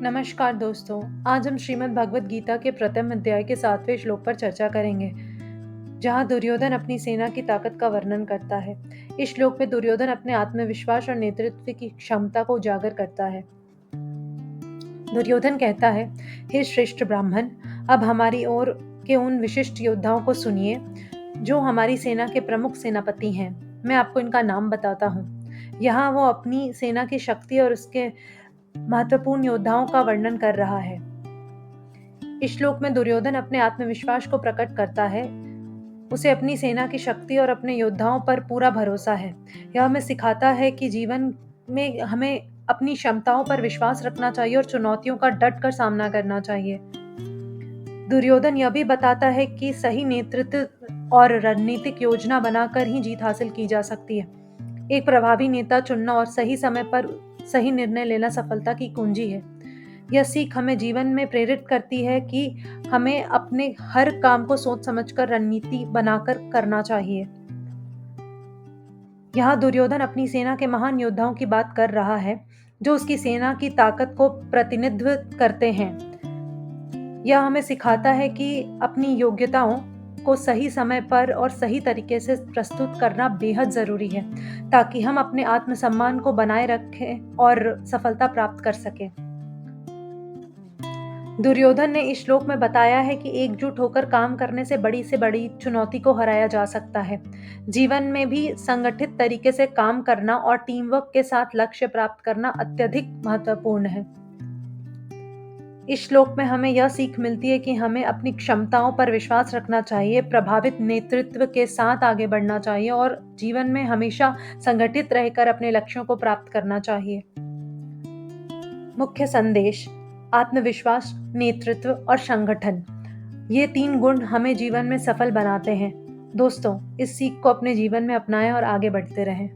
नमस्कार दोस्तों। आज हम श्रीमद् भगवद गीता के प्रथम अध्याय के 7वें श्लोक पर चर्चा करेंगे, जहाँ दुर्योधन अपनी सेना की ताकत का वर्णन करता है। इस श्लोक में दुर्योधन अपने आत्मविश्वास और नेतृत्व की क्षमता को उजागर करता है। दुर्योधन कहता है, हे श्रेष्ठ ब्राह्मण, अब हमारी ओर के उन विशिष्ट योद्धाओं को सुनिए जो हमारी सेना के प्रमुख सेनापति हैं। मैं आपको इनका नाम बताता हूँ। यहाँ वो अपनी सेना की शक्ति और उसके महत्वपूर्ण योद्धाओं का वर्णन कर रहा है। इस श्लोक में दुर्योधन अपने आत्मविश्वास को प्रकट करता है। उसे अपनी सेना की शक्ति और अपने योद्धाओं पर पूरा भरोसा है। यह हमें सिखाता है कि जीवन में हमें अपनी क्षमताओं पर विश्वास रखना चाहिए और चुनौतियों का डट कर सामना करना चाहिए। दुर्योधन यह भी बताता है कि सही नेतृत्व और रणनीतिक योजना बनाकर ही जीत हासिल की जा सकती है। एक प्रभावी नेता चुनना और सही समय पर सही निर्णय लेना सफलता की कुंजी है। यह सीख हमें जीवन में प्रेरित करती है कि हमें अपने हर काम को सोच समझकर रणनीति बनाकर करना चाहिए। यहाँ दुर्योधन अपनी सेना के महान योद्धाओं की बात कर रहा है, जो उसकी सेना की ताकत को प्रतिनिधित्व करते हैं। यह हमें सिखाता है कि अपनी योग्यताओं को सही समय पर और सही तरीके से प्रस्तुत करना बेहद जरूरी है, ताकि हम अपने आत्मसम्मान को बनाए रखें और सफलता प्राप्त कर सकें। दुर्योधन ने इस श्लोक में बताया है कि एकजुट होकर काम करने से बड़ी चुनौती को हराया जा सकता है। जीवन में भी संगठित तरीके से काम करना और टीम वर्क के साथ लक्ष्य प्राप्त करना अत्यधिक महत्वपूर्ण है। इस श्लोक में हमें यह सीख मिलती है कि हमें अपनी क्षमताओं पर विश्वास रखना चाहिए, प्रभावित नेतृत्व के साथ आगे बढ़ना चाहिए और जीवन में हमेशा संगठित रहकर अपने लक्ष्यों को प्राप्त करना चाहिए। मुख्य संदेश: आत्मविश्वास, नेतृत्व और संगठन। ये 3 गुण हमें जीवन में सफल बनाते हैं। दोस्तों, इस सीख को अपने जीवन में अपनाएं और आगे बढ़ते रहें।